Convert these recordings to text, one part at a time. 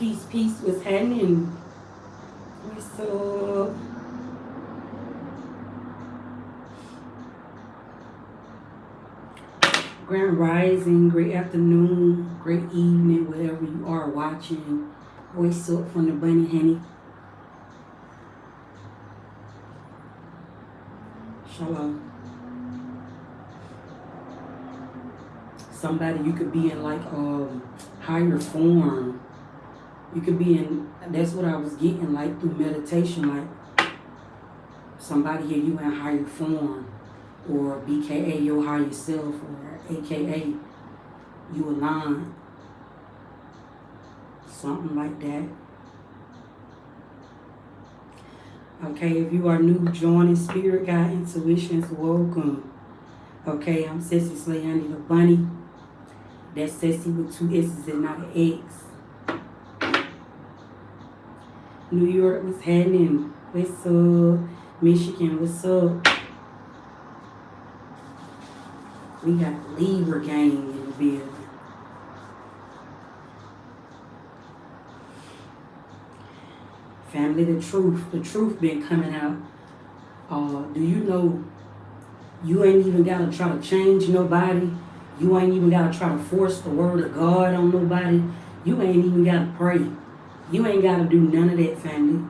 Peace, peace. What's happening? What's up? Grand rising, great afternoon, great evening, wherever you are watching. What's up from the bunny, honey? Shalom. Somebody you could be in like higher form. You could be in, that's what I was getting like through meditation, like somebody here you in higher form, or BKA your higher self, or AKA you align, something like that. Okay, if you are new joining Spirit Guide Intuitions, welcome. Okay, I'm Sissy Slayani the Bunny. That's Sissy with 2 S's and not an X. New York, what's happening? What's up? Michigan, what's up? We got Libra gang in the building. Family, the truth been coming out. Do you know you ain't even got to try to change nobody? You ain't even got to try to force the word of God on nobody. You ain't even got to pray. You ain't got to do none of that, family,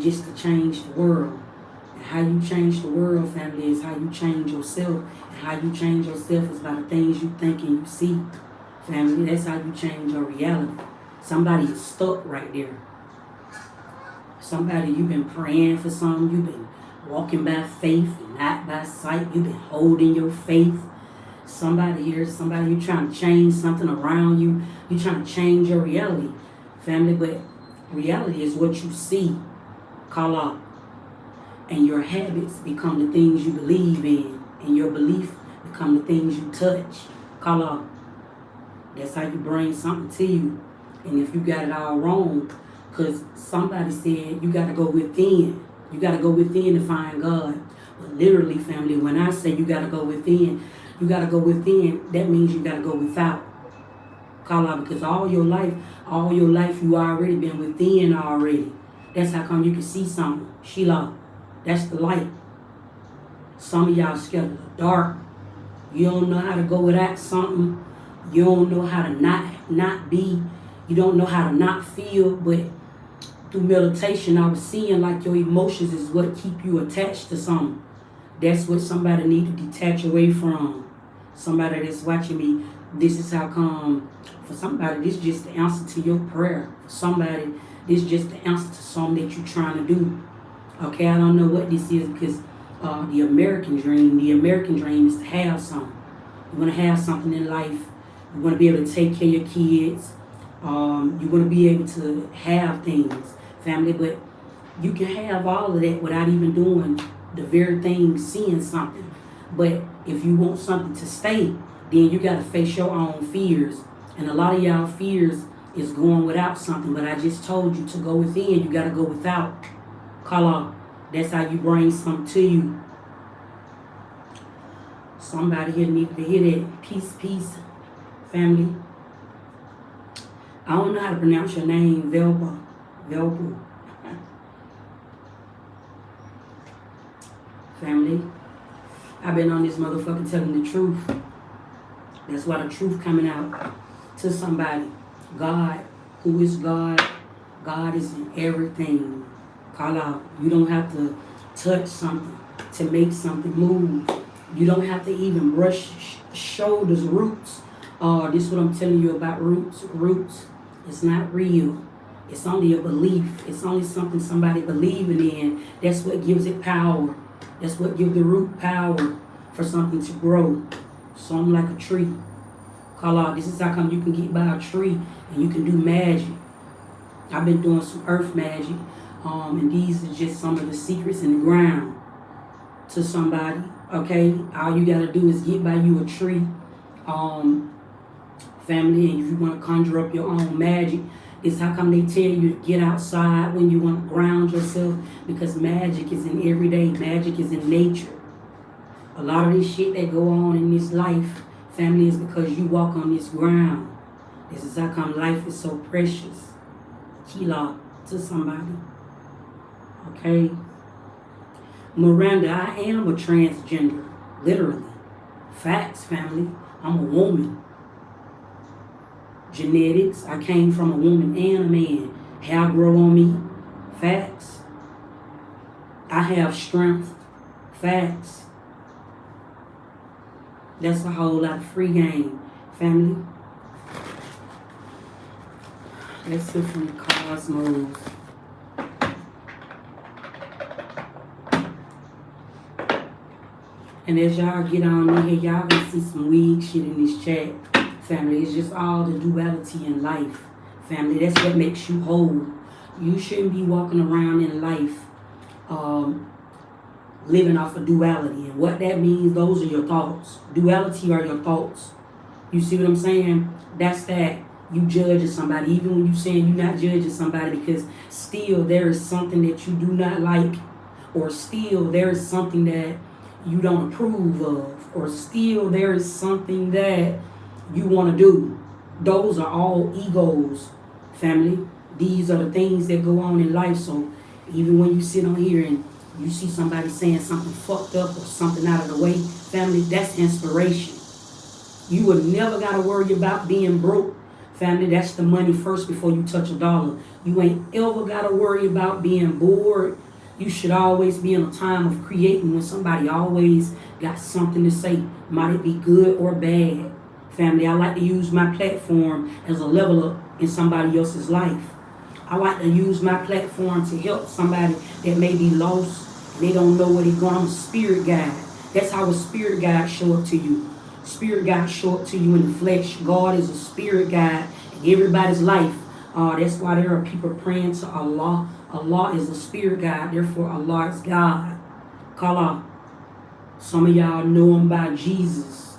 just to change the world. And how you change the world, family, is how you change yourself. And how you change yourself is by the things you think and you see. Family, that's how you change your reality. Somebody is stuck right there. Somebody, you've been praying for something. You've been walking by faith and not by sight. You've been holding your faith. Somebody here, somebody, you're trying to change something around you. You're trying to change your reality, family. But reality is what you see. Call out. And your habits become the things you believe in. And your belief become the things you touch. Call out. That's how you bring something to you. And if you got it all wrong, because somebody said you got to go within. You got to go within to find God. But literally, family, when I say you got to go within, you got to go within, that means you got to go without. Call out, because all your life you already been within already. That's how come you can see something. Sheila, that's the light. Some of y'all scared of the dark. You don't know how to go without something. You don't know how to not be. You don't know how to not feel, but through meditation, I was seeing like your emotions is what keep you attached to something. That's what somebody need to detach away from. Somebody that's watching me, this is how come. For somebody, this is just the answer to your prayer. For somebody, this is just the answer to something that you're trying to do. Okay, I don't know what this is, because the American dream is to have something. You want to have something in life. You want to be able to take care of your kids. You want to be able to have things, family, but you can have all of that without even doing the very thing, seeing something. But if you want something to stay, then you got to face your own fears. And a lot of y'all fears is going without something. But I just told you to go within. You got to go without. Call out. That's how you bring something to you. Somebody here needs to hear that. Peace, peace, family. I don't know how to pronounce your name, Velpa. Family, I've been on this motherfucker telling the truth. That's why the truth coming out to somebody. God, who is God? God is in everything. Call out. You don't have to touch something to make something move. You don't have to even brush shoulders, roots. This is what I'm telling you about roots. Roots. It's not real. It's only a belief. It's only something somebody believing in. That's what gives it power. That's what gives the root power for something to grow. Something like a tree. Call out. This is how come you can get by a tree and you can do magic. I've been doing some earth magic. And these are just some of the secrets in the ground to somebody. Okay? All you got to do is get by you a tree. Family, and if you want to conjure up your own magic, it's how come they tell you to get outside when you want to ground yourself, because magic is in everyday, magic is in nature. A lot of this shit that go on in this life, family, is because you walk on this ground. This is how come life is so precious. Kila to somebody. Okay? Miranda, I am a transgender. Literally. Facts, family. I'm a woman. Genetics. I came from a woman and a man. Hair grow on me. Facts. I have strength. Facts. That's a whole lot of free game, family. That's it from the cosmos. And as y'all get on in here, y'all can see some weak shit in this chat. Family, it's just all the duality in life. Family, that's what makes you whole. You shouldn't be walking around in life living off of duality. And what that means, those are your thoughts. Duality are your thoughts. You see what I'm saying? That's that. You judging somebody, even when you saying you're not judging somebody, because still there is something that you do not like, or still there is something that you don't approve of, or still there is something that you want to do. Those are all egos, family. These are the things that go on in life. So even when you sit on here and you see somebody saying something fucked up or something out of the way, family, that's inspiration. You would never got to worry about being broke. Family, that's the money first before you touch a dollar. You ain't ever got to worry about being bored. You should always be in a time of creating when somebody always got something to say. Might it be good or bad? Family, I like to use my platform as a level up in somebody else's life. I like to use my platform to help somebody that may be lost. They don't know where they're going. I'm a spirit guide. That's how a spirit guide show up to you. Spirit guide show up to you in the flesh. God is a spirit guide in everybody's life. That's why there are people praying to Allah. Allah is a spirit guide. Therefore, Allah is God. Kala. Some of y'all know him by Jesus.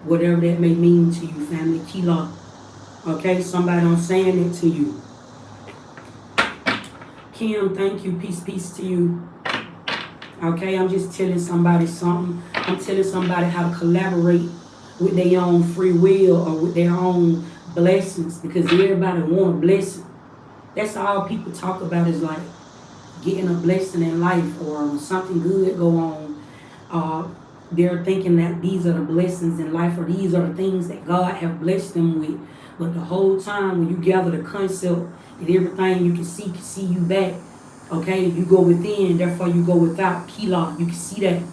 Whatever that may mean to you, family. Kila. Okay? Somebody I'm saying it to you. Kim, thank you. Peace, peace to you. Okay, I'm just telling somebody something. I'm telling somebody how to collaborate with their own free will or with their own blessings, because everybody want a blessing. That's all people talk about, is like getting a blessing in life, or when something good go on. They're thinking that these are the blessings in life, or these are the things that God have blessed them with. But the whole time when you gather the concept and everything you can see you back. Okay, you go within, therefore you go without. Kila, you can see that.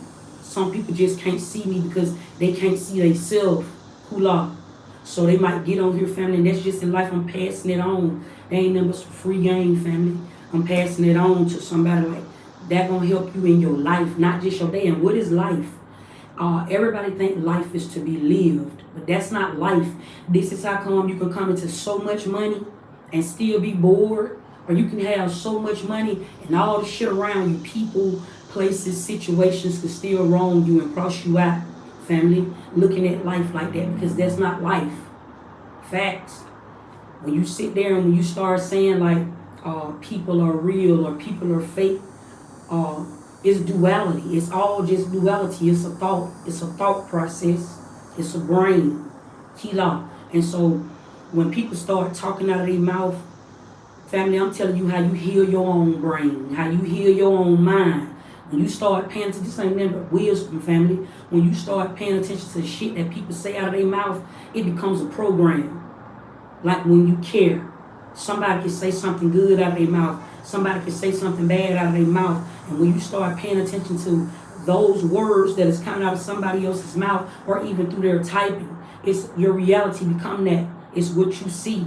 Some people just can't see me because they can't see themselves. Kula. So they might get on here, family, and that's just in life. I'm passing it on. They ain't nothing but some free game, family. I'm passing it on to somebody like that gonna help you in your life, not just your day. And what is life? Everybody think life is to be lived, but that's not life. This is how come you can come into so much money and still be bored. Or you can have so much money and all the shit around you, people, places, situations, can still wrong you and cross you out, family. Looking at life like that, because that's not life. Facts. When you sit there and when you start saying like people are real or people are fake, it's duality. It's all just duality. It's a thought. It's a thought process. It's a brain. Kila. And so when people start talking out of their mouth, family, I'm telling you how you heal your own brain, how you heal your own mind. When you start paying attention, this ain't never wisdom, family. When you start paying attention to the shit that people say out of their mouth, it becomes a program. Like when you care, somebody can say something good out of their mouth. Somebody can say something bad out of their mouth. And when you start paying attention to those words that is coming out of somebody else's mouth, or even through their typing, it's your reality become that. It's what you see.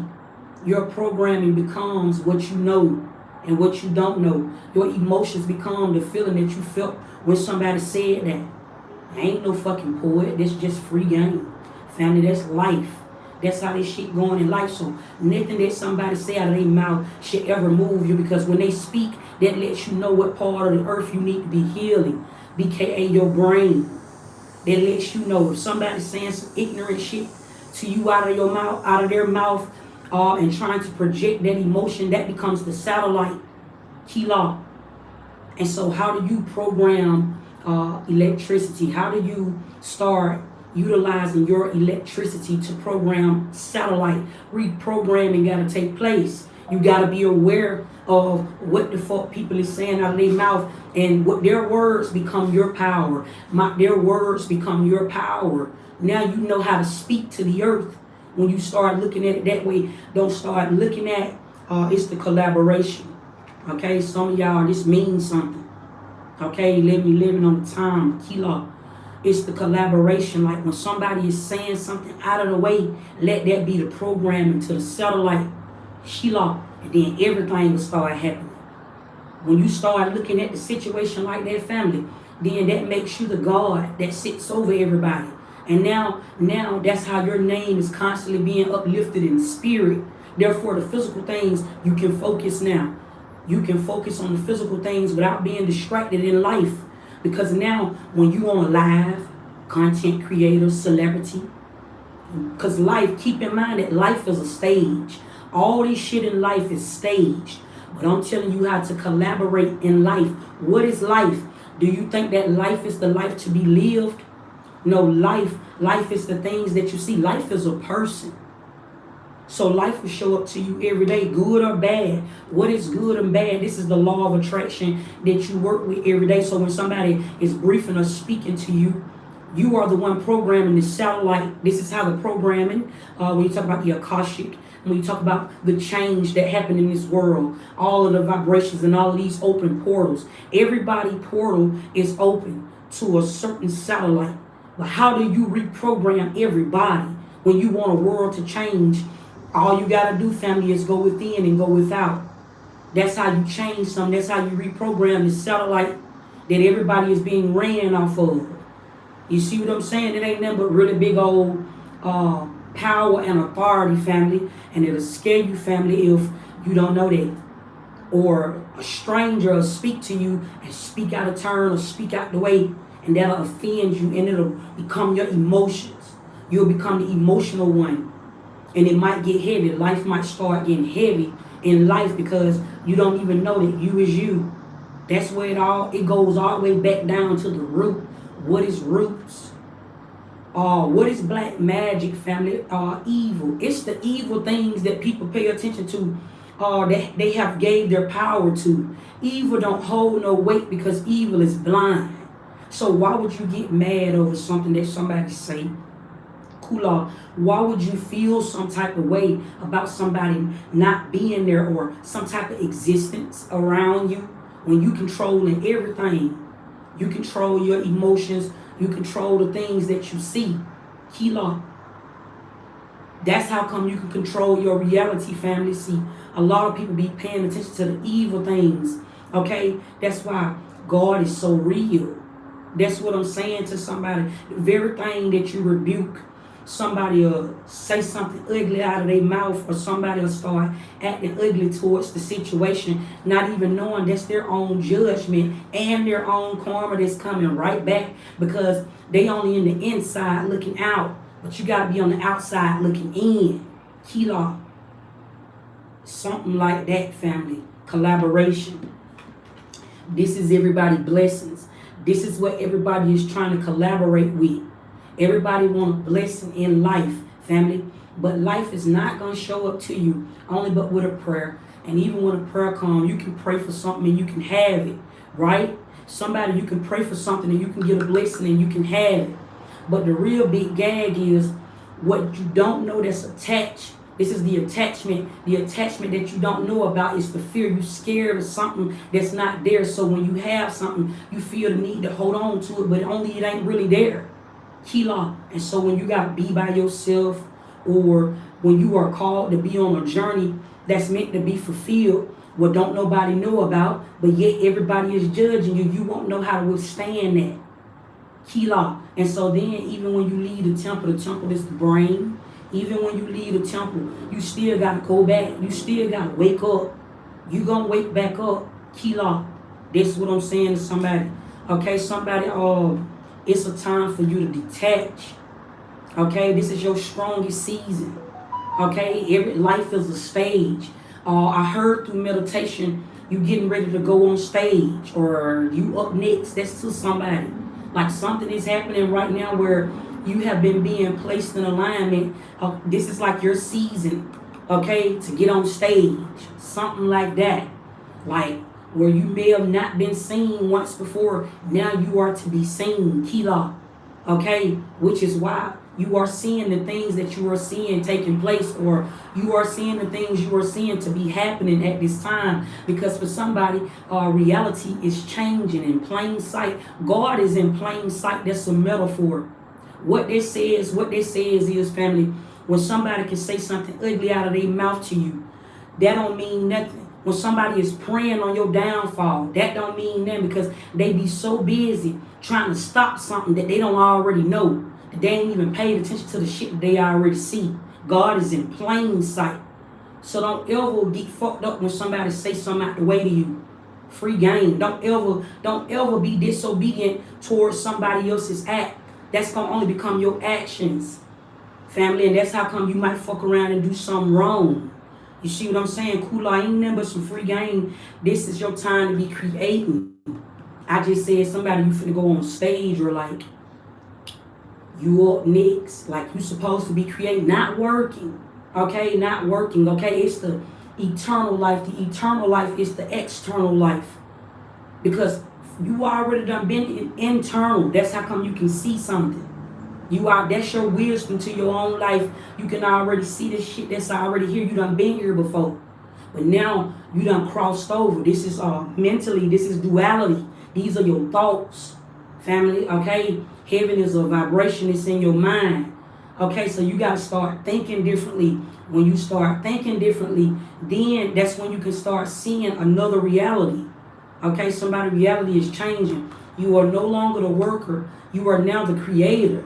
Your programming becomes what you know and what you don't know. Your emotions become the feeling that you felt when somebody said that. I ain't no fucking poet. This just free game. Family, that's life. That's how this shit going in life. So nothing that somebody say out of their mouth should ever move you, because when they speak, that lets you know what part of the earth you need to be healing. BKA your brain. That lets you know if somebody's saying some ignorant shit to you out of your mouth, out of their mouth, and trying to project that emotion, that becomes the satellite. Kila. And so how do you program electricity? How do you start utilizing your electricity to program satellite? Reprogramming got to take place. You got to be aware of what the fuck people is saying out of their mouth, and what their words become your power. Their words become your power. Now you know how to speak to the earth. When you start looking at it that way, don't start looking at it's the collaboration. Okay, some of y'all, this means something. Okay, let me living on the time, Kila. It's the collaboration. Like when somebody is saying something out of the way, let that be the programming to the satellite, Sheila, and then everything will start happening. When you start looking at the situation like that, family, then that makes you the God that sits over everybody. And now that's how your name is constantly being uplifted in spirit. Therefore, the physical things, you can focus now. You can focus on the physical things without being distracted in life. Because now, when you on a live, content creator, celebrity, because life, keep in mind that life is a stage. All this shit in life is staged. But I'm telling you how to collaborate in life. What is life? Do you think that life is the life to be lived? No, life is the things that you see. Life is a person. So life will show up to you every day, good or bad. What is good and bad? This is the law of attraction that you work with every day. So when somebody is briefing or speaking to you, you are the one programming the satellite. This is how the programming, when you talk about the Akashic, when you talk about the change that happened in this world, all of the vibrations and all of these open portals. Everybody portal is open to a certain satellite. But how do you reprogram everybody when you want a world to change? All you got to do, family, is go within and go without. That's how you change something. That's how you reprogram the satellite that everybody is being ran off of. You see what I'm saying? It ain't nothing but really big old power and authority, family. And it'll scare you, family, if you don't know that. Or a stranger will speak to you and speak out of turn or speak out the way. And that'll offend you, and it'll become your emotions. You'll become the emotional one. And it might get heavy. Life might start getting heavy in life because you don't even know that you is you. That's where it goes all the way back down to the root. What is roots? What is black magic, family? Evil. It's the evil things that people pay attention to, that they have gave their power to. Evil don't hold no weight because evil is blind. So why would you get mad over something that somebody say? Why would you feel some type of way about somebody not being there or some type of existence around you when you controlling everything? You control your emotions. You control the things that you see. Kila. That's how come you can control your reality, family. See, a lot of people be paying attention to the evil things. Okay? That's why God is so real. That's what I'm saying to somebody. The very thing that you rebuke, somebody will say something ugly out of their mouth, or somebody will start acting ugly towards the situation, not even knowing that's their own judgment and their own karma that's coming right back, because they only in the inside looking out, but you got to be on the outside looking in. Kila. Something like that, family. Collaboration. This is everybody's blessings. This is what everybody is trying to collaborate with. Everybody want a blessing in life, family. But life is not going to show up to you only but with a prayer. And even when a prayer comes, you can pray for something and you can have it, right? Somebody, you can pray for something and you can get a blessing and you can have it. But the real big gag is what you don't know that's attached. This is the attachment. The attachment that you don't know about is the fear. You scared of something that's not there. So when you have something, you feel the need to hold on to it, but only it ain't really there. Kila. And so when you got to be by yourself, or when you are called to be on a journey that's meant to be fulfilled, what don't nobody know about, but yet everybody is judging you, you won't know how to withstand that. Kila. And so then even when you leave the temple is the brain. Even when you leave the temple, you still got to go back. You still got to wake up. You going to wake back up. Kila. That's what I'm saying to somebody. Okay, somebody, it's a time for you to detach. Okay, this is your strongest season. Okay, every life is a stage. I heard through meditation, you getting ready to go on stage, or you up next. That's to somebody. Like something is happening right now where you have been being placed in alignment. This is like your season okay, to get on stage, something like that. Like where you may have not been seen once before, now you are to be seen, Kila, okay, which is why you are seeing the things that you are seeing taking place, or you are seeing the things you are seeing to be happening at this time, because for somebody, reality is changing in plain sight. God is in plain sight. That's a metaphor. What this says is, family, when somebody can say something ugly out of their mouth to you, that don't mean nothing. When somebody is praying on your downfall, that don't mean nothing, because they be so busy trying to stop something that they don't already know. That they ain't even paid attention to the shit that they already see. God is in plain sight. So don't ever get fucked up when somebody say something out the way to you. Free game. Don't ever be disobedient towards somebody else's act. That's gonna only become your actions, family, and that's how come you might fuck around and do something wrong. You see what I'm saying? Kula ain't nothing but some free game. This is your time to be creating. I just said somebody you finna go on stage, or like you up next, like you supposed to be creating, not working. Okay, not working. Okay, it's the eternal life. The eternal life is the external life, because you already done been internal. That's how come you can see something. That's your wisdom to your own life. You can already see this shit that's already here. You done been here before. But now you done crossed over. This is mentally, this is duality. These are your thoughts, family, okay? Heaven is a vibration. It's in your mind. Okay, so you got to start thinking differently. When you start thinking differently, then that's when you can start seeing another reality. Okay, somebody's reality is changing. You are no longer the worker. You are now the creator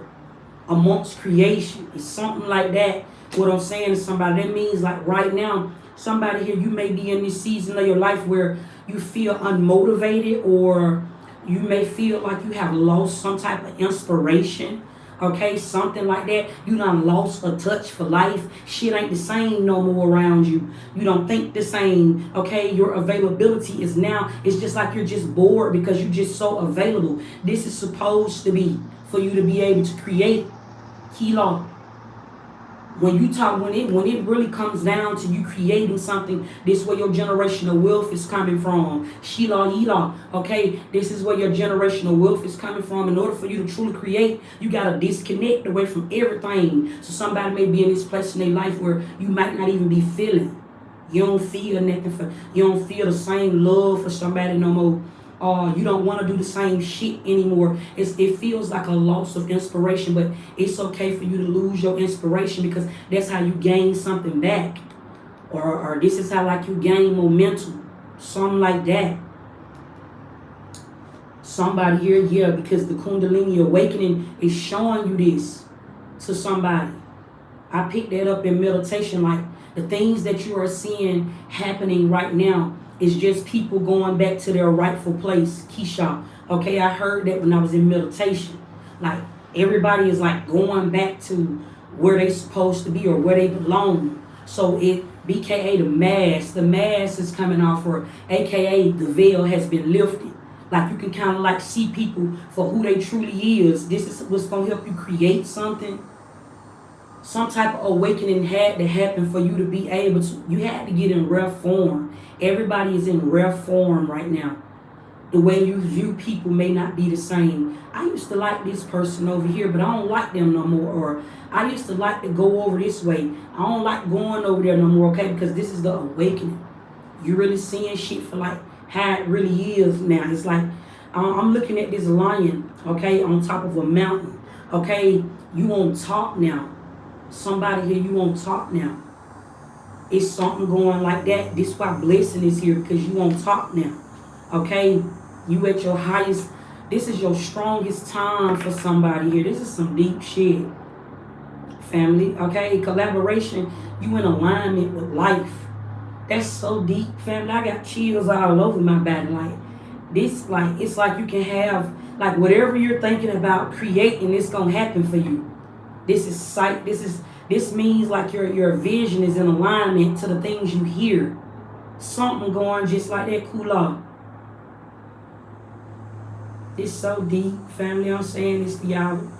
amongst creation. It's something like that. What I'm saying to somebody, that means like right now, somebody here, you may be in this season of your life where you feel unmotivated, or you may feel like you have lost some type of inspiration. Okay, something like that. You done lost a touch for life. Shit ain't the same no more around you. You don't think the same. Okay, your availability is now, it's just like you're just bored because you're just so available. This is supposed to be for you to be able to create. Kilo. When it really comes down to you creating something, this is where your generational wealth is coming from. Sheila Ila. Okay, this is where your generational wealth is coming from. In order for you to truly create, you gotta disconnect away from everything. So somebody may be in this place in their life where you might not even be feeling. You don't feel nothing you don't feel the same love for somebody no more. You don't want to do the same shit anymore. It feels like a loss of inspiration, but it's okay for you to lose your inspiration, because that's how you gain something back. Or this is how like you gain momentum. Something like that. Somebody here, yeah, because the Kundalini awakening is showing you this to somebody. I picked that up in meditation, like the things that you are seeing happening right now. It's just people going back to their rightful place, Keisha. Okay, I heard that when I was in meditation. Like, everybody is like going back to where they supposed to be or where they belong. So BKA the mask is coming off, or AKA the veil has been lifted. Like, you can kind of like see people for who they truly is. This is what's going to help you create something. Some type of awakening had to happen for you to be able to. You had to get in rare form. Everybody is in rare form right now. The way you view people may not be the same. I used to like this person over here, but I don't like them no more. Or I used to like to go over this way. I don't like going over there no more, okay? Because this is the awakening. You're really seeing shit for like how it really is now. It's like, I'm looking at this lion, okay, on top of a mountain. Okay, you on top now. Somebody here, you on top now. It's something going like that. This is why blessing is here, because you on top now. Okay? You at your highest. This is your strongest time for somebody here. This is some deep shit. Family. Okay? Collaboration. You in alignment with life. That's so deep, family. I got chills all over my body. Like, this, like, it's like you can have, like, whatever you're thinking about creating, it's gonna happen for you. This is sight. This means like your vision is in alignment to the things you hear. Something going just like that, Kula. It's so deep, family. I'm saying this for y'all.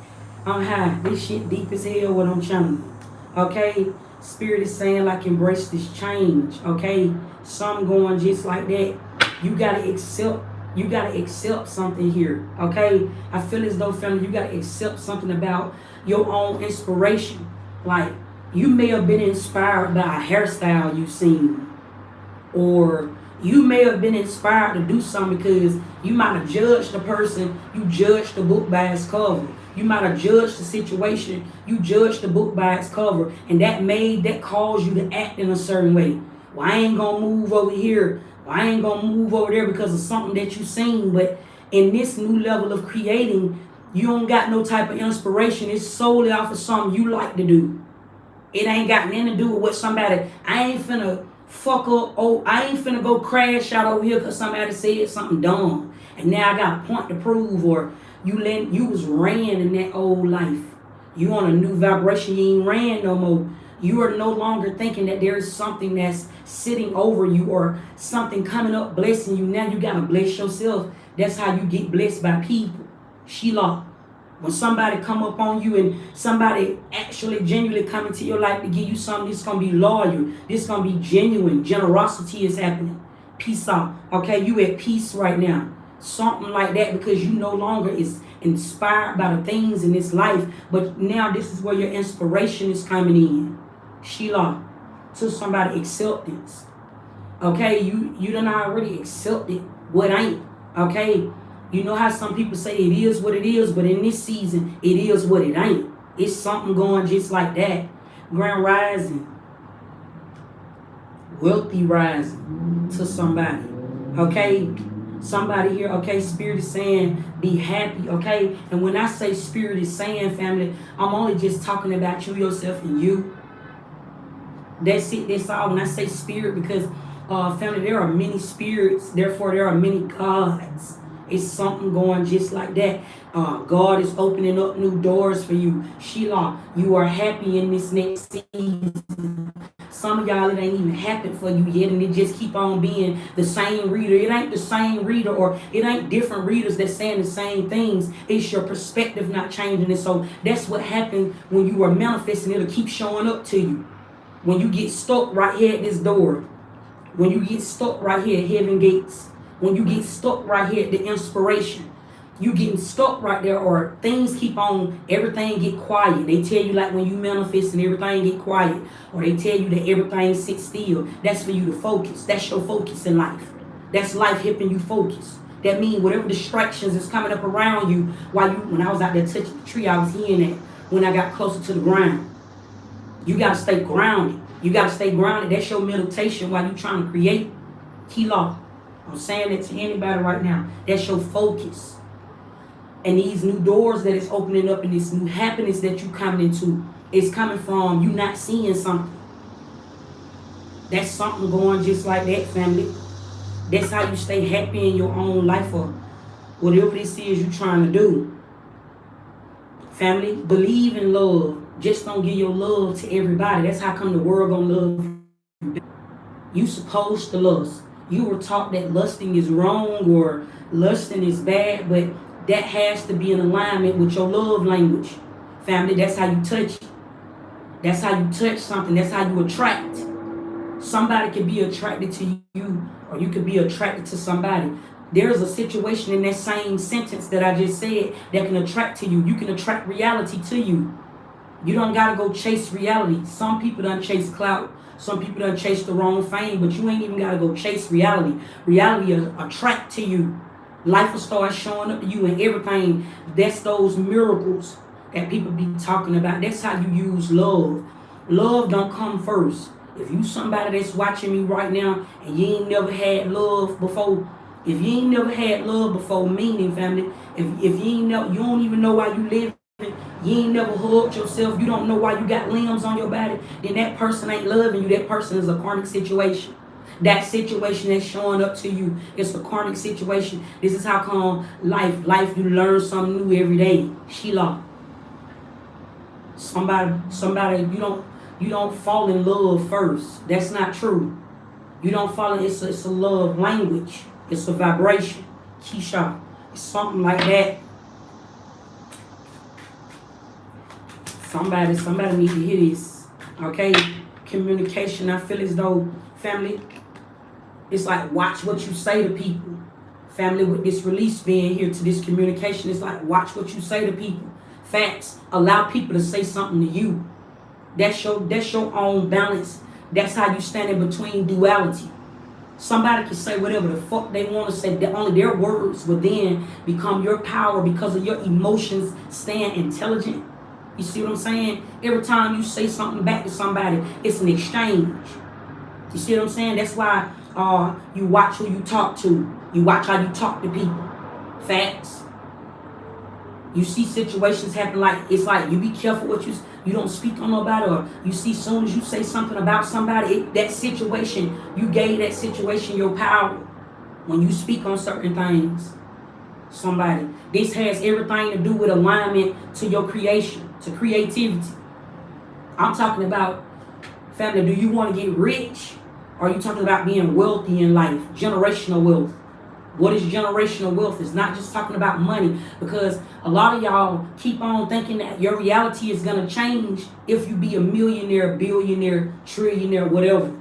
I'm high. This shit deep as hell what I'm channeling. Okay? Spirit is saying like embrace this change, okay? Some going just like that. You gotta accept. You gotta accept something here, okay? I feel as though, family, you gotta accept something about your own inspiration. Like you may have been inspired by a hairstyle you've seen, or you may have been inspired to do something because you might have judged the person, you judged the book by its cover. You might have judged the situation, you judged the book by its cover, and that caused you to act in a certain way. Well, I ain't gonna move over here. Well, I ain't gonna move over there because of something that you seen. But in this new level of creating, you don't got no type of inspiration. It's solely off of something you like to do. It ain't got nothing to do with what somebody. I ain't finna fuck up. Oh, I ain't finna go crash out over here because somebody said something dumb, and now I got a point to prove. Or you was ran in that old life. You on a new vibration. You ain't ran no more. You are no longer thinking that there is something that's sitting over you or something coming up blessing you. Now you gotta bless yourself. That's how you get blessed by people. Sheila. When somebody come up on you and somebody actually genuinely come into your life to give you something, this going to be loyal. This going to be genuine. Generosity is happening. Peace out. Okay, you at peace right now. Something like that, because you no longer is inspired by the things in this life. But now this is where your inspiration is coming in. Sheila. To somebody acceptance. Okay, you done already accepted what ain't. Okay. You know how some people say it is what it is, but in this season, it is what it ain't. It's something going just like that. Grand rising. Wealthy rising to somebody. Okay? Somebody here, okay? Spirit is saying be happy, okay? And when I say Spirit is saying, family, I'm only just talking about you, yourself, and you. That's it. That's all. When I say Spirit, because, family, there are many spirits. Therefore, there are many gods. It's something going just like that. God is opening up new doors for you. Sheila, you are happy in this next season. Some of y'all, it ain't even happened for you yet, and it just keep on being the same reader. It ain't the same reader, or it ain't different readers that saying the same things. It's your perspective not changing. And so that's what happened when you are manifesting. It'll keep showing up to you. When you get stuck right here at this door. When you get stuck right here at heaven gates. When you get stuck right here at the inspiration, you getting stuck right there, or things keep on, everything get quiet. They tell you like when you manifest and everything get quiet, or they tell you that everything sits still. That's for you to focus. That's your focus in life. That's life helping you focus. That means whatever distractions is coming up around you while when I was out there touching the tree, I was hearing that when I got closer to the ground. You got to stay grounded. You got to stay grounded. That's your meditation while you're trying to create. Key law. I'm saying it to anybody right now. That's your focus. And these new doors that is opening up and this new happiness that you coming into is coming from you not seeing something. That's something going just like that, family. That's how you stay happy in your own life, or whatever this is you're trying to do. Family, believe in love. Just don't give your love to everybody. That's how come the world gonna love you. You supposed to lust. You were taught that lusting is wrong or lusting is bad, but that has to be in alignment with your love language. Family, that's how you touch it. That's how you touch something. That's how you attract. Somebody can be attracted to you, or you can be attracted to somebody. There's a situation in that same sentence that I just said that can attract to you. You can attract reality to you. You don't got to go chase reality. Some people done chase clout. Some people done chase the wrong fame, but you ain't even got to go chase reality. Reality will attract to you. Life will start showing up to you and everything. That's those miracles that people be talking about. That's how you use love. Love don't come first. If you somebody that's watching me right now and you ain't never had love before, if you ain't never had love before, meaning, family, if you ain't know, you don't even know why you live. You ain't never hugged yourself. You don't know why you got limbs on your body. Then that person ain't loving you. That person is a karmic situation. That situation that's showing up to you, it's a karmic situation. This is how come life, you learn something new every day. Sheila. Somebody, you don't fall in love first. That's not true. You don't fall in, it's a love language. It's a vibration. Keisha. It's something like that. Somebody need to hear this. Okay? communication. I feel as though, family, it's like watch what you say to people. Family, with this release being here to this communication, it's like watch what you say to people. Facts. Allow people to say something to you. That's your own balance. That's how you stand in between duality. Somebody can say whatever the fuck they want to say. Only their words will then become your power because of your emotions staying intelligent. You see what I'm saying? Every time you say something back to somebody, it's an exchange. You see what I'm saying? That's why you watch who you talk to. You watch how you talk to people. Facts. You see situations happen it's like you be careful what you don't speak on nobody, or you see soon as you say something about somebody, that situation, you gave that situation your power when you speak on certain things. Somebody. This has everything to do with alignment to your creation, to creativity. I'm talking about, family, do you want to get rich? Or are you talking about being wealthy in life? Generational wealth. What is generational wealth? It's not just talking about money, because a lot of y'all keep on thinking that your reality is going to change if you be a millionaire, billionaire, trillionaire, whatever,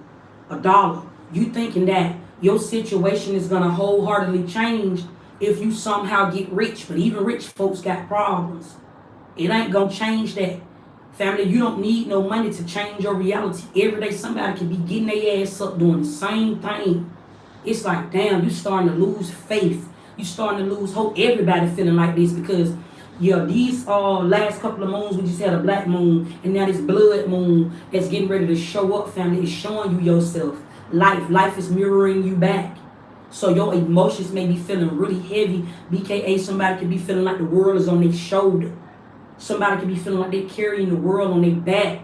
a dollar. You thinking that your situation is going to wholeheartedly change if you somehow get rich. But even rich folks got problems. It ain't going to change that. Family, you don't need no money to change your reality. Every day somebody can be getting their ass up doing the same thing. It's like, damn, you starting to lose faith. You starting to lose hope. Everybody feeling like this because, these last couple of moons, we just had a black moon, and now this blood moon that's getting ready to show up, family, is showing you yourself. Life is mirroring you back. So your emotions may be feeling really heavy. BKA, somebody could be feeling like the world is on their shoulder. Somebody could be feeling like they're carrying the world on their back.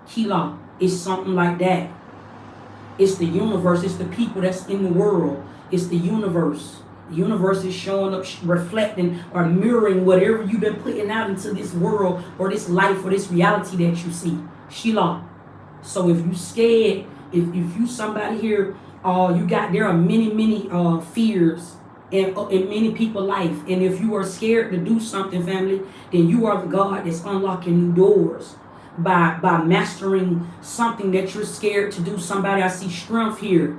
Kila, it's something like that. It's the universe. It's the people that's in the world. It's the universe. The universe is showing up, reflecting or mirroring whatever you've been putting out into this world or this life or this reality that you see. Sheila. So if you scared, if you somebody here, there are many fears in many people's life. And if you are scared to do something, family, then you are the God that's unlocking new doors. By mastering something that you're scared to do. Somebody, I see strength here.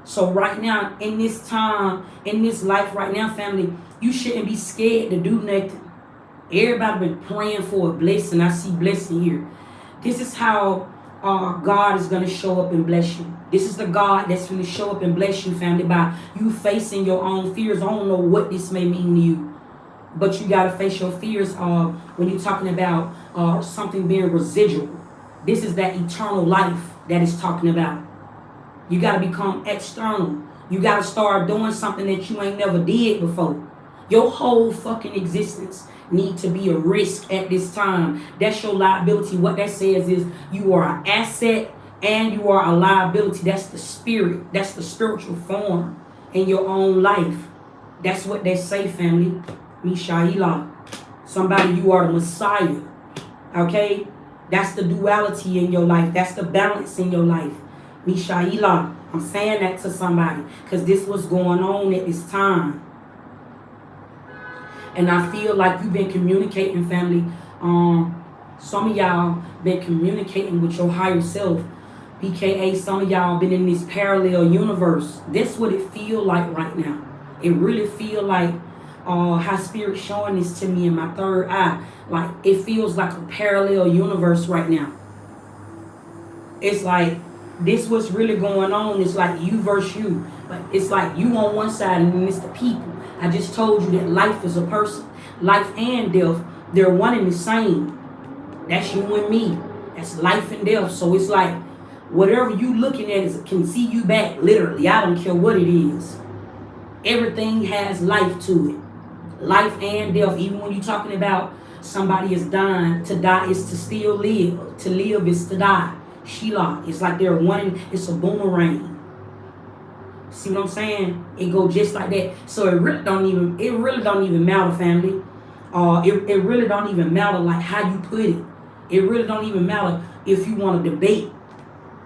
So right now, in this time, in this life right now, family, you shouldn't be scared to do nothing. Everybody been praying for a blessing. I see blessing here. This is how God is going to show up and bless you. This is the God that's going to show up and bless you, family, by you facing your own fears. I don't know what this may mean to you. But you got to face your fears when you're talking about something being residual. This is that eternal life that it's talking about. You got to become external. You got to start doing something that you ain't never did before. Your whole fucking existence need to be a risk at this time. That's your liability. What that says is you are an asset and you are a liability. That's the spirit. That's the spiritual form in your own life. That's what they say, family. Mishaila. Somebody, you are the Messiah. Okay? That's the duality in your life. That's the balance in your life. Mishaila. I'm saying that to somebody because this was going on at this time. And I feel like you've been communicating, family. Some of y'all been communicating with your higher self. BKA, some of y'all been in this parallel universe. That's what it feel like right now. It really feel like how Spirit's showing this to me in my third eye. Like, it feels like a parallel universe right now. It's like, this what's really going on. It's like you versus you. But it's like you on one side and then it's the people. I just told you that life is a person. Life and death, they're one and the same. That's you and me. That's life and death. So it's like, whatever you looking at can see you back, literally. I don't care what it is. Everything has life to it. Life and death. Even when you're talking about somebody is dying, to die is to still live. To live is to die. Sheila. It's like they're one. It's a boomerang. See what I'm saying? It go just like that. So it really don't even matter, family. It really don't even matter like how you put it. It really don't even matter if you want to debate.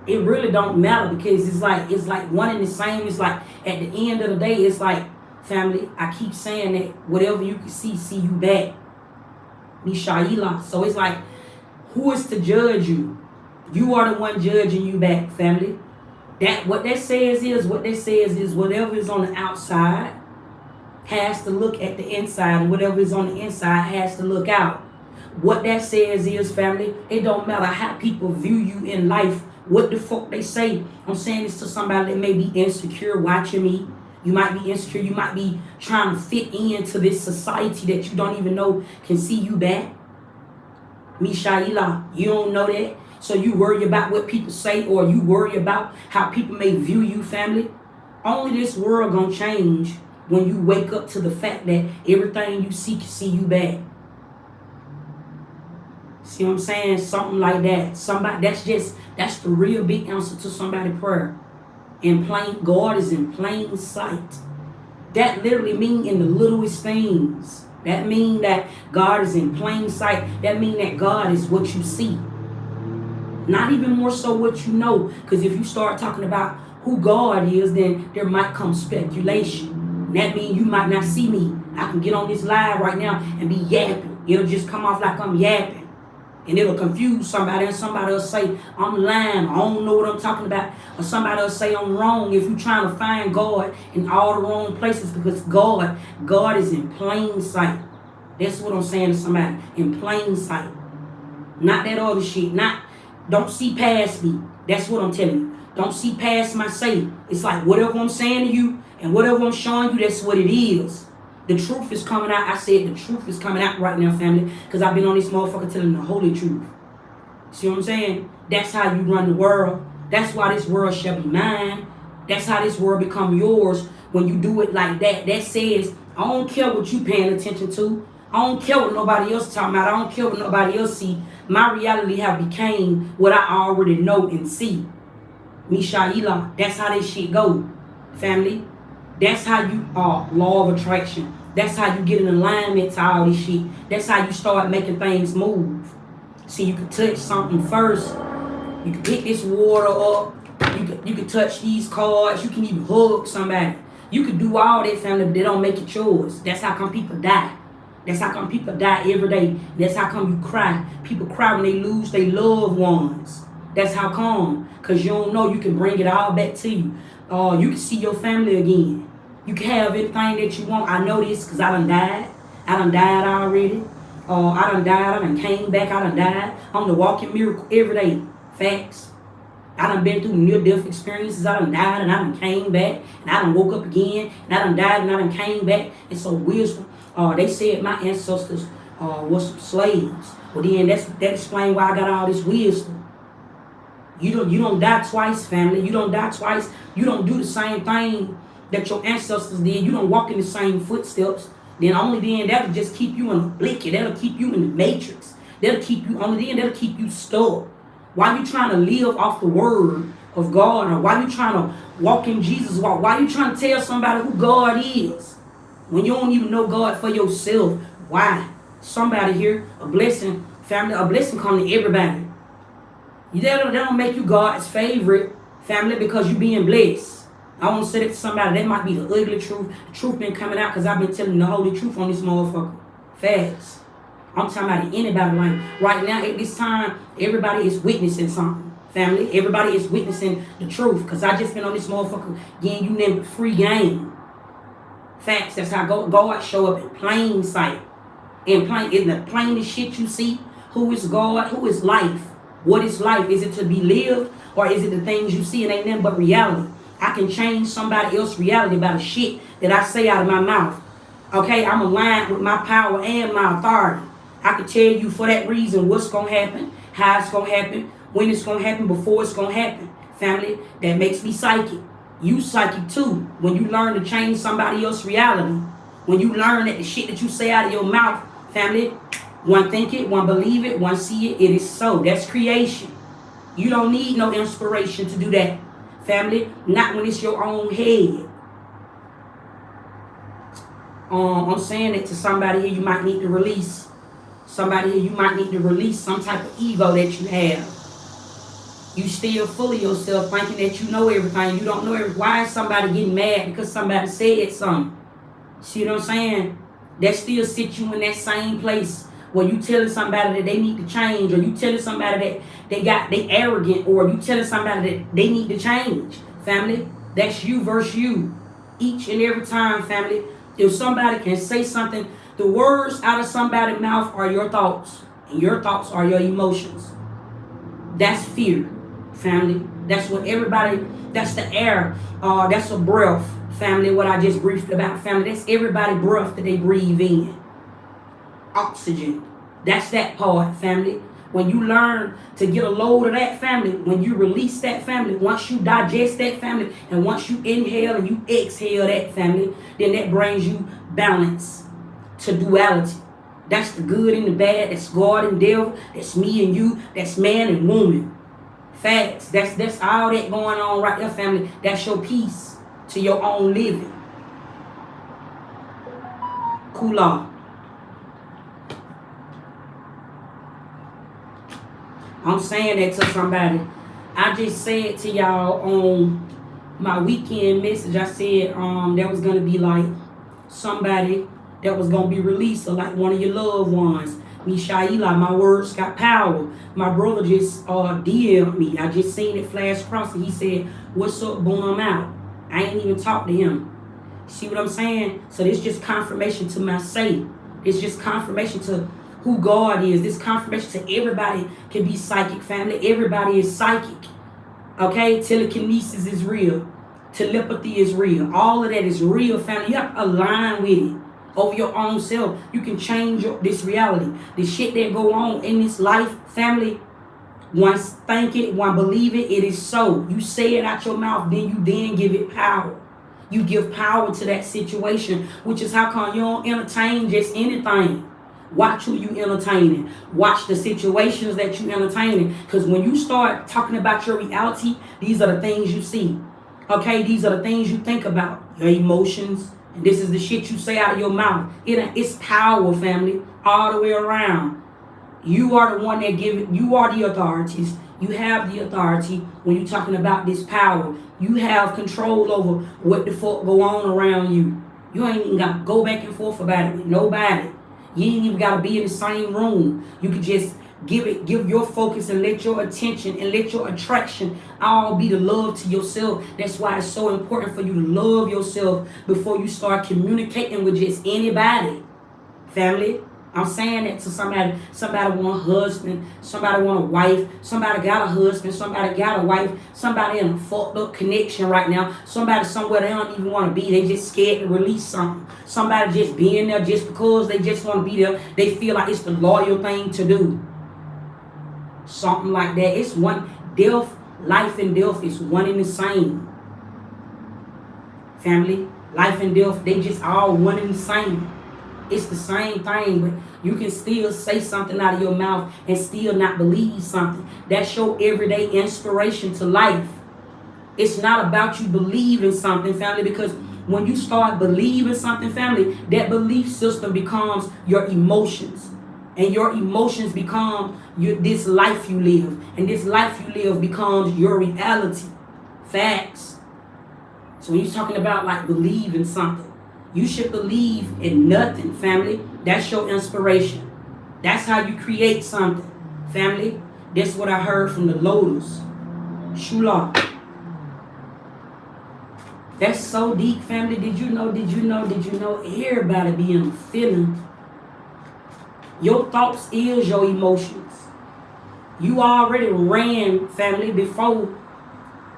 It really don't matter because it's like one and the same. It's like at the end of the day, it's like, family, I keep saying that whatever you can see you back. Mishaila. So it's like, who is to judge you? You are the one judging you back, family. What that says is whatever is on the outside has to look at the inside, and whatever is on the inside has to look out. What that says is, family, it don't matter how people view you in life, what the fuck they say. I'm saying this to somebody that may be insecure watching me. You might be insecure. You might be trying to fit into this society that you don't even know can see you back. Mishaila, you don't know that. So you worry about what people say, or you worry about how people may view you, family. Only this world gonna change when you wake up to the fact that everything you see can see you back. See what I'm saying? Something like that. That's the real big answer to somebody's prayer. God is in plain sight. That literally means in the littlest things. That means that God is in plain sight. That means that God is what you see. Not even more so what you know. Because if you start talking about who God is, then there might come speculation. That means you might not see me. I can get on this live right now and be yapping. It'll just come off like I'm yapping. And it'll confuse somebody, and somebody will say, I'm lying, I don't know what I'm talking about. Or somebody will say I'm wrong if you're trying to find God in all the wrong places, because God is in plain sight. That's what I'm saying to somebody, in plain sight. Not that other shit. Don't see past me. That's what I'm telling you. Don't see past my say. It's like whatever I'm saying to you and whatever I'm showing you, that's what it is. The truth is coming out. I said the truth is coming out right now, family, because I've been on this motherfucker telling the holy truth. See what I'm saying? That's how you run the world. That's why this world shall be mine. That's how this world become yours when you do it like that. That says, I don't care what you paying attention to. I don't care what nobody else talking about. I don't care what nobody else see. My reality have became what I already know and see. Mishaila, that's how this shit go, family. That's how you are law of attraction. That's how you get in alignment to all this shit. That's how you start making things move. See, you can touch something first. You can pick this water up. You can touch these cards. You can even hug somebody. You can do all that, family, but they don't make it yours. That's how come people die. That's how come people die every day. That's how come you cry. People cry when they lose their loved ones. That's how come. Because you don't know you can bring it all back to you. You can see your family again. You can have anything that you want. I know this because I done died. I done died already. I done died. I done came back. I done died. I'm the walking miracle every day. Facts. I done been through near-death experiences. I done died and I done came back. And I done woke up again. And I done died and I done came back. And so wisdom. They said my ancestors were some slaves. Well, then that explains why I got all this wisdom. You don't die twice, family. You don't die twice. You don't do the same thing that your ancestors did. You don't walk in the same footsteps. Then only then that'll just keep you in a blicky. That'll keep you in the matrix. That'll keep you stuck. Why you trying to live off the word of God? Or why you trying to walk in Jesus' walk? Why you trying to tell somebody who God is when you don't even know God for yourself? Why? Somebody here, a blessing, family, a blessing comes to everybody. That don't make you God's favorite, family, because you being blessed. I want to say that to somebody. That might be the ugly truth. The truth been coming out because I've been telling the holy truth on this motherfucker. Facts. I'm talking about anybody right now at this time, everybody is witnessing something. Family, everybody is witnessing the truth because I just been on this motherfucker getting you named free game. Facts. That's how God show up in plain sight. In the plainest shit you see. Who is God? Who is life? What is life? Is it to be lived, or is it the things you see and ain't nothing but reality? I can change somebody else's reality by the shit that I say out of my mouth. Okay, I'm aligned with my power and my authority. I can tell you for that reason what's going to happen, how it's going to happen, when it's going to happen, before it's going to happen. Family, that makes me psychic. You psychic too. When you learn to change somebody else's reality. When you learn that the shit that you say out of your mouth, family, one think it, one believe it, one see it, it is so. That's creation. You don't need no inspiration to do that. Family, not when it's your own head. I'm saying it to somebody here you might need to release. Somebody here you might need to release some type of ego that you have. You still full of yourself thinking that you know everything. You don't know everything. Why is somebody getting mad because somebody said something? See what I'm saying? That still sits you in that same place When you telling somebody that they need to change, or you telling somebody that they arrogant, or you telling somebody that they need to change, family, that's you versus you. Each and every time, family, if somebody can say something, the words out of somebody's mouth are your thoughts, and your thoughts are your emotions. That's fear, family. That's what everybody, that's the air, that's a breath, family, what I just briefed about, family. That's everybody breath that they breathe in. Oxygen. That's that part, family. When you learn to get a load of that, family, when you release that, family, once you digest that, family, and once you inhale and you exhale that, family, then that brings you balance to duality. That's the good and the bad. That's God and devil. That's me and you. That's man and woman. Facts. That's all that going on right there, family. That's your peace to your own living. Cool off. I'm saying that to somebody. I just said to y'all on my weekend message, I said there was going to be like somebody that was going to be released, or like one of your loved ones. Me, Shaila, my words got power. My brother just DM'd me. I just seen it flash across, and he said, "What's up, boom, I'm out." I ain't even talked to him. See what I'm saying? So this just confirmation to my say. It's just confirmation to who God is. This confirmation to everybody can be psychic, family. Everybody is psychic. Okay? Telekinesis is real. Telepathy is real. All of that is real, family. You have to align with it over your own self. You can change this reality. The shit that go on in this life, family, once think it, one believe it, it is so. You say it out your mouth, then you give it power. You give power to that situation, which is how come you don't entertain just anything. Watch who you entertaining. Watch the situations that you entertaining. Because when you start talking about your reality, these are the things you see. Okay, these are the things you think about. Your emotions. And this is the shit you say out of your mouth. It's power, family, all the way around. You are the one that give it. You are the authorities. You have the authority when you're talking about this power. You have control over what the fuck go on around you. You ain't even got to go back and forth about it with nobody. You ain't even got to be in the same room. You can just give your focus and let your attention and let your attraction all be the love to yourself. That's why it's so important for you to love yourself before you start communicating with just anybody. Family, I'm saying that to somebody. Somebody want a husband. Somebody want a wife. Somebody got a husband. Somebody got a wife. Somebody in a fucked up connection right now. Somebody somewhere they don't even want to be. They just scared to release something. Somebody just being there just because they just want to be there. They feel like it's the loyal thing to do. Something like that. It's one. Death, life and death is one and the same. Family, life and death, they just all one and the same. It's the same thing, but you can still say something out of your mouth and still not believe something. That's your everyday inspiration to life. It's not about you believing something, family, because when you start believing something, family, that belief system becomes your emotions. And your emotions become this life you live. And this life you live becomes your reality. Facts. So when you're talking about like believing something, you should believe in nothing, family. That's your inspiration. That's how you create something, family. That's what I heard from the Lotus. Shula. That's so deep, family. Did you know? Everybody be in a feeling. Your thoughts is your emotions. You already ran, family, before.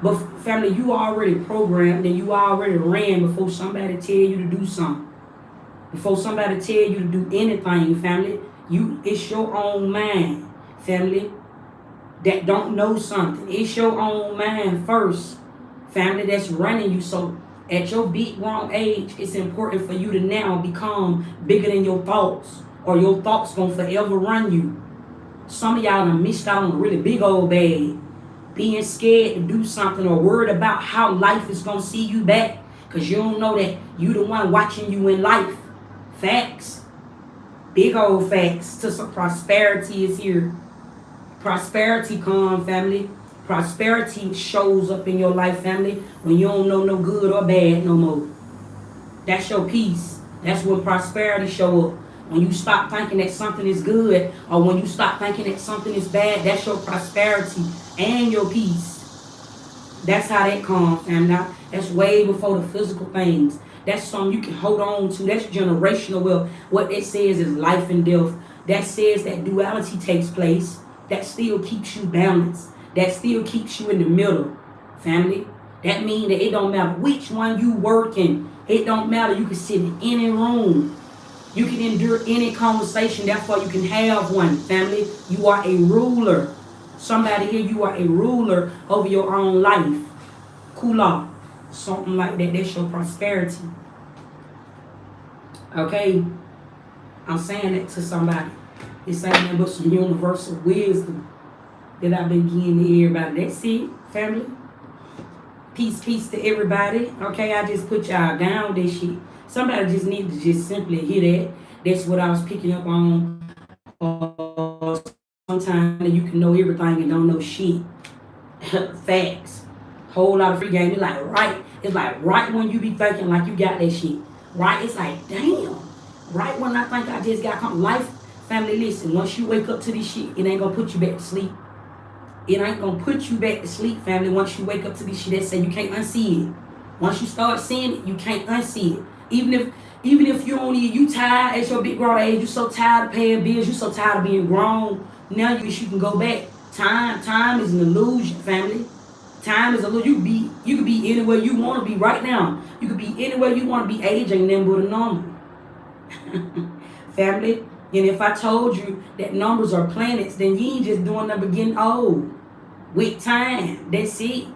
But family, you already programmed and you already ran before somebody tell you to do something. Before somebody tell you to do anything, family, it's your own mind, family, that don't know something. It's your own mind first, family, that's running you. So at your big grown age, it's important for you to now become bigger than your thoughts, or your thoughts gonna forever run you. Some of y'all done missed out on a really big old bag. Being scared to do something or worried about how life is going to see you back because you don't know that you the one watching you in life. Facts. Big old facts. To some prosperity is here. Prosperity come, family. Prosperity shows up in your life, family, when you don't know no good or bad no more. That's your peace. That's when prosperity show up. When you stop thinking that something is good, or when you stop thinking that something is bad, that's your prosperity and your peace. That's how that comes, fam. Now, that's way before the physical things. That's something you can hold on to. That's generational wealth. What it says is life and death. That says that duality takes place. That still keeps you balanced. That still keeps you in the middle, family. That means that it don't matter which one you working. It don't matter. You can sit in any room. You can endure any conversation. Therefore, you can have one, family. You are a ruler. Somebody here, you are a ruler over your own life. Kula. Something like that. That's your prosperity. Okay? I'm saying that to somebody. It's ain't nothing but some universal wisdom that I've been giving to everybody. That's it, family. Peace, peace to everybody. Okay, I just put y'all down this shit. Somebody just need to just simply hear that. That's what I was picking up on. Sometimes you can know everything and don't know shit. Facts. Whole lot of free game. It's like right when you be thinking like you got that shit. Right? It's like, damn. Right when I think I just got life, family, listen, once you wake up to this shit, it ain't gonna put you back to sleep. It ain't gonna put you back to sleep, family. Once you wake up to this shit, that say you can't unsee it. Once you start seeing it, you can't unsee it. Even if you only you tired at your big grown age, you so tired of paying bills, you so tired of being grown. Now you can go back. Time is an illusion, family. Time is a illusion. You could be anywhere you want to be right now. You could be anywhere you want to be. Age ain't nothing but a number. Family. And if I told you that numbers are planets, then you ain't just doing nothing but getting old. With time. That's it.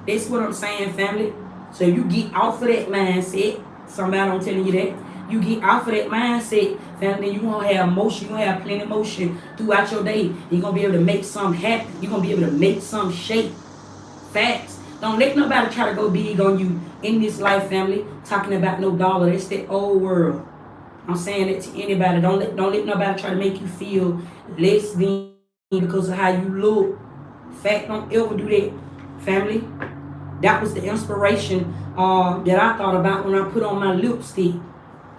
That's what I'm saying, family. So you get off of that mindset. Somebody I'm telling you that. You get off of that mindset, family, you're going to have motion. You're going to have plenty of motion throughout your day. You're going to be able to make something happen. You're going to be able to make some shape. Facts. Don't let nobody try to go big on you in this life, family. Talking about no dollar. That's that old world. I'm saying it to anybody. Don't let nobody try to make you feel less than because of how you look. Fact, don't ever do that, family. That was the inspiration that I thought about when I put on my lipstick.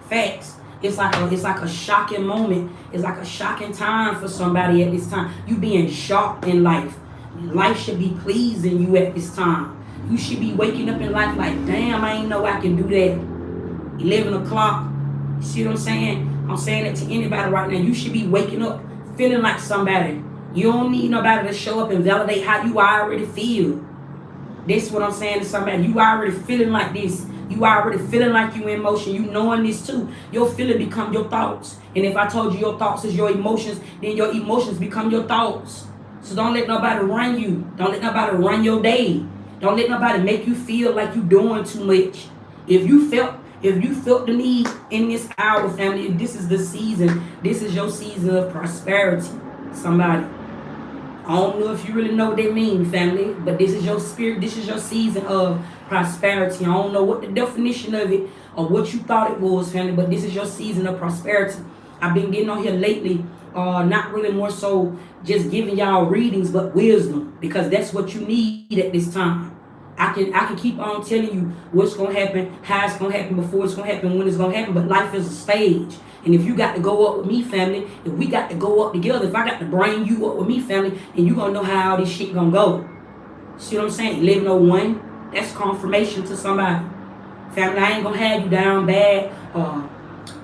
Facts. It's like a shocking moment. It's like a shocking time for somebody at this time. You being shocked in life. Life should be pleasing you at this time. You should be waking up in life like, damn, I ain't know I can do that. 11 o'clock. See what I'm saying? I'm saying that to anybody right now. You should be waking up feeling like somebody. You don't need nobody to show up and validate how you already feel. This is what I'm saying to somebody. You already feeling like this. You already feeling like you in motion. You knowing this too. Your feeling become your thoughts. And if I told you your thoughts is your emotions, then your emotions become your thoughts. So don't let nobody run you. Don't let nobody run your day. Don't let nobody make you feel like you doing too much. If you felt the need in this hour, family, this is the season. This is your season of prosperity. Somebody. I don't know if you really know what they mean, family, but this is your spirit. This is your season of prosperity. I don't know what the definition of it or what you thought it was, family, but this is your season of prosperity. I've been getting on here lately, not really more so just giving y'all readings, but wisdom, because that's what you need at this time. I can keep on telling you what's going to happen, how it's going to happen, before it's going to happen, when it's going to happen, but life is a stage. And if you got to go up with me, family, if we got to go up together, if I got to bring you up with me, family, then you going to know how all this shit going to go. See what I'm saying? 1101, that's confirmation to somebody. Family, I ain't going to have you down bad.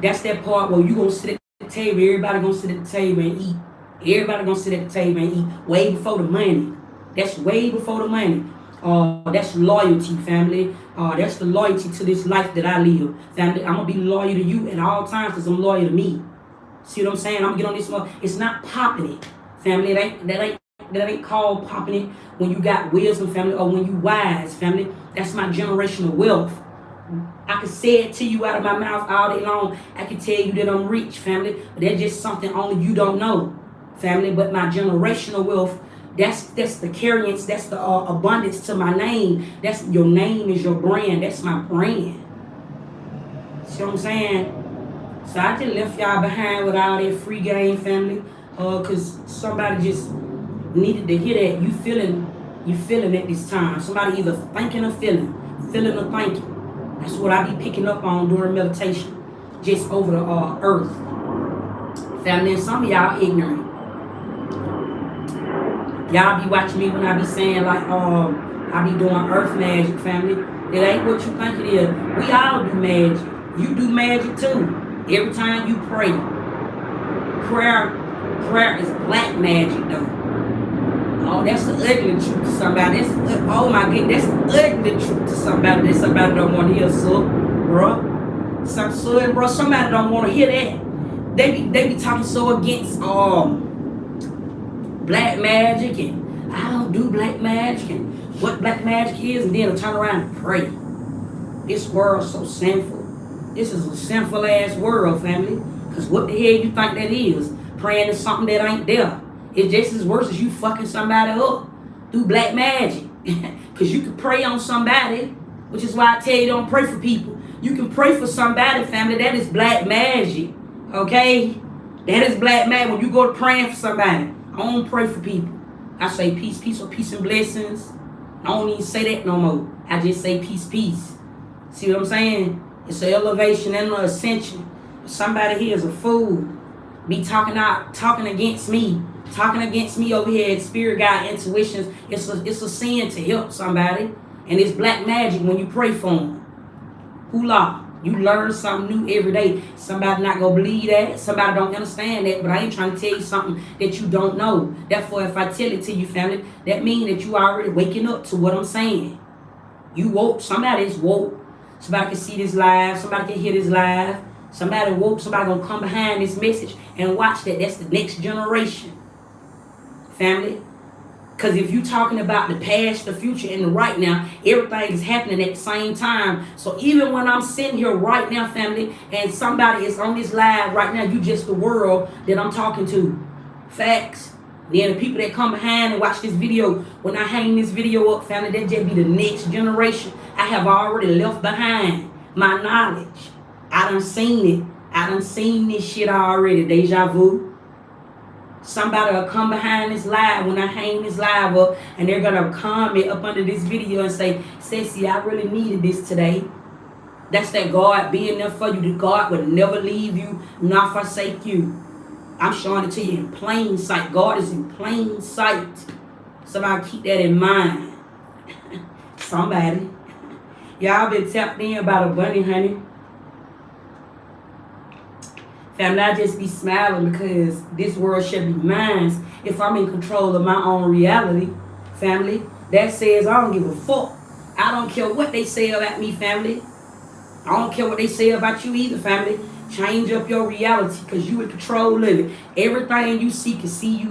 That's that part where you going to sit at the table. Everybody going to sit at the table and eat. Everybody going to sit at the table and eat way before the money. That's way before the money. That's loyalty, family. That's the loyalty to this life that I live. Family, I'm going to be loyal to you at all times because I'm loyal to me. See what I'm saying? I'm going to get on this one. It's not popping it, family. That ain't called popping it when you got wisdom, family, or when you wise, family. That's my generational wealth. I can say it to you out of my mouth all day long. I can tell you that I'm rich, family. But that's just something only you don't know, family. But my generational wealth, that's the carriance, that's the abundance to my name. That's your name is your brand. That's my brand. See what I'm saying? So I just left y'all behind with all that free game, family. Cause somebody just needed to hear that. You feeling at this time. Somebody either thinking or feeling or thinking. That's what I be picking up on during meditation. Just over the earth. Family, and some of y'all ignorant. Y'all be watching me when I be saying like, I be doing earth magic, family. It ain't what you think it is. We all do magic. You do magic too. Every time you pray, prayer is black magic though. Oh, that's the ugly truth to somebody. Oh my goodness, that's the ugly truth to somebody that somebody don't want to hear, so, bro. Somebody don't want to hear that. They be talking so against black magic, and I don't do black magic, and what black magic is, and then I turn around and pray. This world's so sinful. This is a sinful ass world, family. Cause what the hell you think that is? Praying to something that ain't there. It's just as worse as you fucking somebody up through black magic. Cause you can pray on somebody, which is why I tell you don't pray for people. You can pray for somebody, family. That is black magic. Okay? That is black magic. When you go to praying for somebody, I don't pray for people. I say peace, or peace and blessings. I don't even say that no more. I just say peace. See what I'm saying? It's an elevation and an ascension. Somebody here is a fool. Be talking against me over here at Spirit Guide Intuitions. It's a sin to help somebody. And it's black magic when you pray for them. Hula. You learn something new every day. Somebody not going to believe that. Somebody don't understand that. But I ain't trying to tell you something that you don't know. Therefore, if I tell it to you, family, that means that you already waking up to what I'm saying. You woke. Somebody is woke. Somebody can see this live. Somebody can hear this live. Somebody woke. Somebody going to come behind this message and watch that. That's the next generation. Family. Because if you're talking about the past, the future, and the right now, everything is happening at the same time. So even when I'm sitting here right now, family, and somebody is on this live right now, you just the world that I'm talking to. Facts. Then the people that come behind and watch this video, when I hang this video up, family, that just be the next generation. I have already left behind my knowledge. I done seen it. I done seen this shit already. Deja vu. Somebody will come behind this live when I hang this live up, and they're going to comment up under this video and say, Ceci, I really needed this today. That's that God being there for you. That God would never leave you, nor forsake you. I'm showing it to you in plain sight. God is in plain sight. Somebody keep that in mind. Somebody. Y'all been tapped in by the bunny, honey. Family, I just be smiling because this world should be mine if I'm in control of my own reality. Family, that says I don't give a fuck. I don't care what they say about me, family. I don't care what they say about you either, family. Change up your reality because you in control of it. Everything you see can see you.